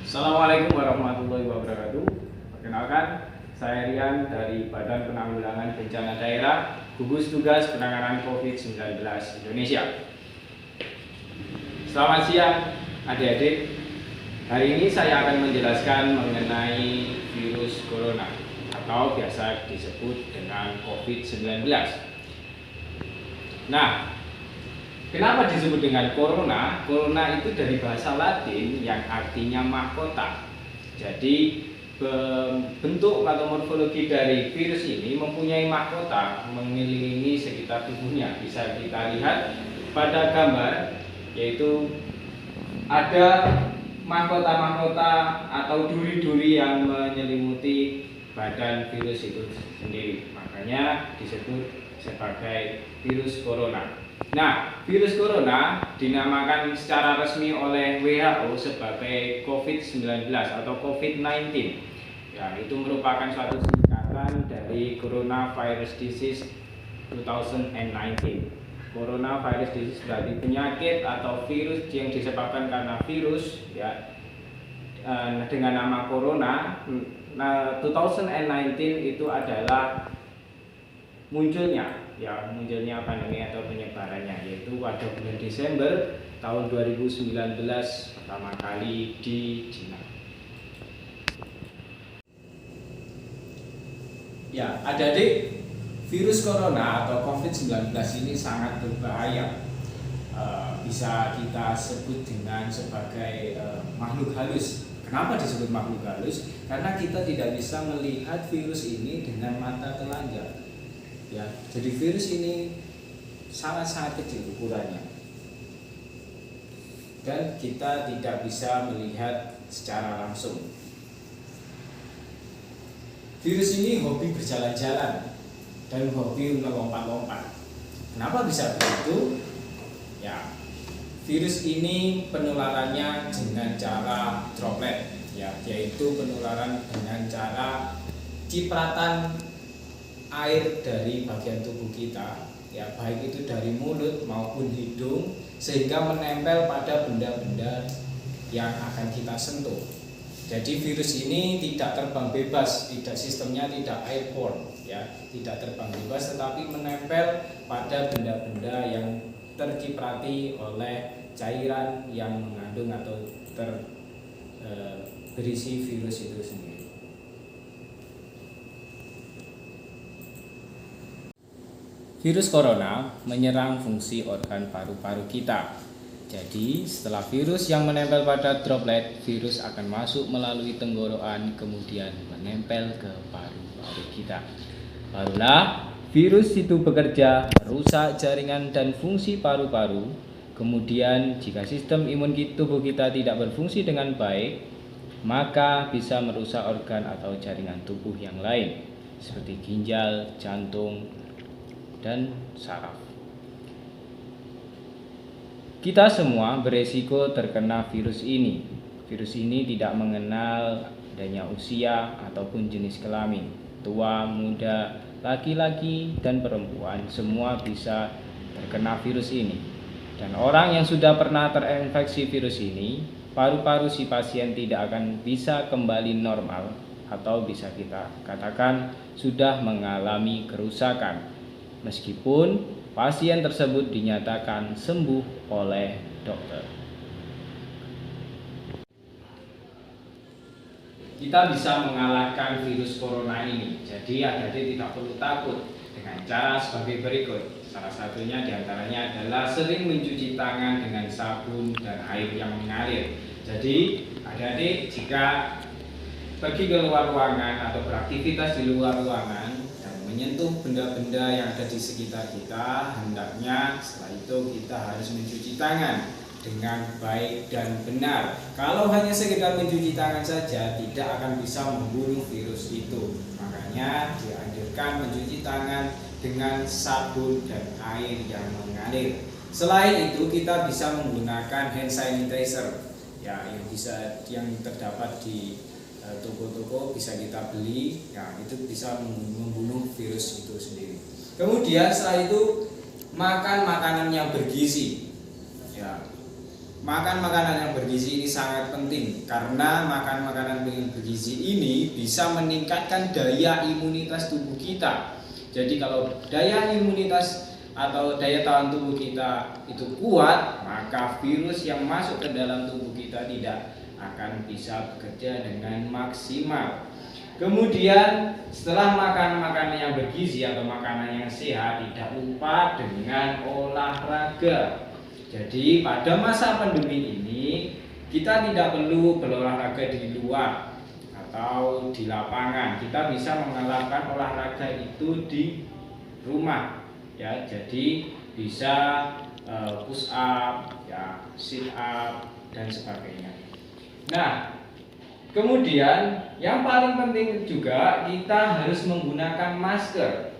Assalamualaikum warahmatullahi wabarakatuh. Perkenalkan, saya Rian dari Badan Penanggulangan Bencana Daerah, Gugus Tugas Penanganan COVID-19 Indonesia. Selamat siang adik-adik. Hari ini saya akan menjelaskan mengenai virus corona atau biasa disebut dengan COVID-19. Nah, kenapa disebut dengan corona? Corona itu dari bahasa Latin yang artinya mahkota. Jadi bentuk atau morfologi dari virus ini mempunyai mahkota mengelilingi sekitar tubuhnya. Bisa kita lihat pada gambar, yaitu ada mahkota-mahkota atau duri-duri yang menyelimuti badan virus itu sendiri. Makanya disebut sebagai virus corona. Nah, virus corona dinamakan secara resmi oleh WHO sebagai COVID-19 atau COVID-19. Ya, itu merupakan suatu singkatan dari Coronavirus Disease 2019. Coronavirus disease berarti penyakit atau virus yang disebabkan karena virus, ya, dengan nama corona. Nah, 2019 itu adalah munculnya pandemi atau penyebarannya, yaitu pada bulan Desember tahun 2019 pertama kali di Cina. Ya, adik-adik, virus corona atau COVID-19 ini sangat berbahaya. Bisa kita sebut dengan sebagai makhluk halus. Kenapa disebut makhluk halus? Karena kita tidak bisa melihat virus ini dengan mata telanjang. Ya, jadi virus ini sangat-sangat kecil ukurannya. Dan kita tidak bisa melihat secara langsung. Virus ini hobi berjalan-jalan dan hobi melompat-lompat. Kenapa bisa begitu? Ya, virus ini penularannya dengan cara droplet, ya, yaitu penularan dengan cara cipratan air dari bagian tubuh kita, ya, baik itu dari mulut maupun hidung, sehingga menempel pada benda-benda yang akan kita sentuh. Jadi virus ini tidak terbang bebas, sistemnya tidak airborne, ya, tidak terbang bebas, tetapi menempel pada benda-benda yang terciprati oleh cairan yang mengandung atau berisi virus itu sendiri. Virus corona menyerang fungsi organ paru-paru kita. Jadi, setelah virus yang menempel pada droplet, virus akan masuk melalui tenggorokan, kemudian menempel ke paru-paru kita. Barulah virus itu bekerja merusak jaringan dan fungsi paru-paru. Kemudian, jika sistem imun tubuh kita tidak berfungsi dengan baik, maka bisa merusak organ atau jaringan tubuh yang lain, seperti ginjal, jantung, dan saraf. Kita semua beresiko terkena virus ini. Virus ini tidak mengenal adanya usia ataupun jenis kelamin. Tua, muda, laki-laki, dan perempuan semua bisa terkena virus ini. Dan orang yang sudah pernah terinfeksi virus ini, paru-paru si pasien tidak akan bisa kembali normal, atau bisa kita katakan sudah mengalami kerusakan, meskipun pasien tersebut dinyatakan sembuh oleh dokter. Kita bisa mengalahkan virus corona ini. Jadi adik-adik tidak perlu takut dengan cara sebagai berikut. Salah satunya diantaranya adalah sering mencuci tangan dengan sabun dan air yang mengalir. Jadi adik-adik jika pergi ke luar ruangan atau beraktivitas di luar ruangan menyentuh benda-benda yang ada di sekitar kita, hendaknya setelah itu kita harus mencuci tangan dengan baik dan benar. Kalau hanya sekedar mencuci tangan saja tidak akan bisa membunuh virus itu. Makanya dianjurkan mencuci tangan dengan sabun dan air yang mengalir. Selain itu kita bisa menggunakan hand sanitizer, ya, yang terdapat di toko-toko bisa kita beli, ya, itu bisa membunuh virus itu sendiri. Kemudian setelah itu makan makanan yang bergizi, ya, makan makanan yang bergizi ini sangat penting karena makan makanan dengan bergizi ini bisa meningkatkan daya imunitas tubuh kita. Jadi kalau daya imunitas atau daya tahan tubuh kita itu kuat, maka virus yang masuk ke dalam tubuh kita tidak akan bisa bekerja dengan maksimal. Kemudian setelah makan makanan yang bergizi atau makanan yang sehat, tidak lupa dengan olahraga. Jadi pada masa pandemi ini kita tidak perlu berolahraga di luar atau di lapangan. Kita bisa melakukan olahraga itu di rumah, ya. Jadi bisa push up, ya, sit up dan sebagainya. Nah, kemudian yang paling penting juga kita harus menggunakan masker.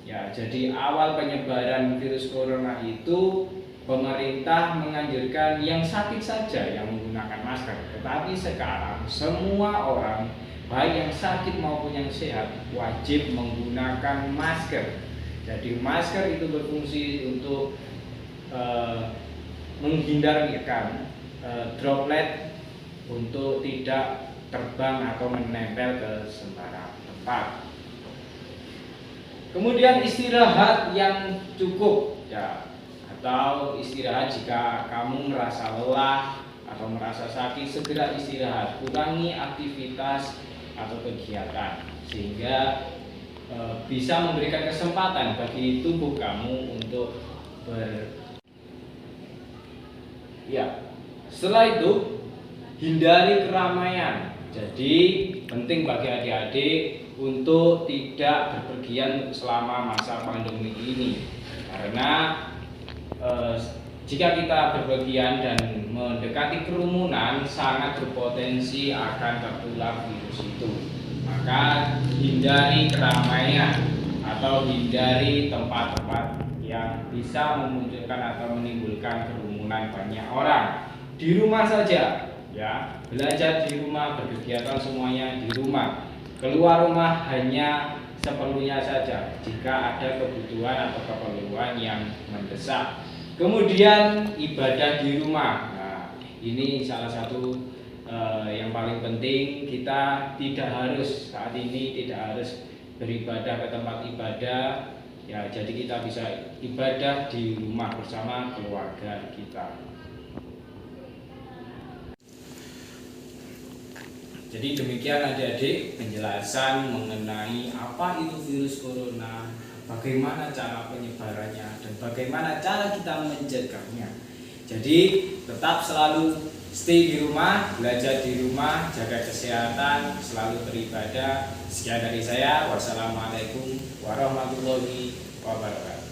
Ya, jadi awal penyebaran virus corona itu pemerintah menganjurkan yang sakit saja yang menggunakan masker. Tetapi sekarang semua orang, baik yang sakit maupun yang sehat, wajib menggunakan masker. Jadi masker itu berfungsi untuk menghindarkan droplet untuk tidak terbang atau menempel ke sembarang tempat. Kemudian istirahat yang cukup, ya, atau istirahat jika kamu merasa lelah atau merasa sakit, segera istirahat, kurangi aktivitas atau kegiatan sehingga bisa memberikan kesempatan bagi tubuh kamu untuk setelah itu hindari keramaian. Jadi penting bagi adik-adik untuk tidak berpergian selama masa pandemi ini, karena jika kita berpergian dan mendekati kerumunan sangat berpotensi akan tertular virus itu. Maka hindari keramaian atau hindari tempat-tempat yang bisa memunculkan atau menimbulkan kerumunan banyak orang. Di rumah saja, ya, belajar di rumah, berkegiatan semuanya di rumah. Keluar rumah hanya seperlunya saja jika ada kebutuhan atau keperluan yang mendesak. Kemudian ibadah di rumah. Nah, ini salah satu yang paling penting. Kita tidak harus saat ini tidak harus beribadah ke tempat ibadah, ya. Jadi kita bisa ibadah di rumah bersama keluarga kita. Jadi demikian adik-adik penjelasan mengenai apa itu virus corona, bagaimana cara penyebarannya, dan bagaimana cara kita mencegahnya. Jadi tetap selalu stay di rumah, belajar di rumah, jaga kesehatan, selalu beribadah. Sekian dari saya. Wassalamualaikum warahmatullahi wabarakatuh.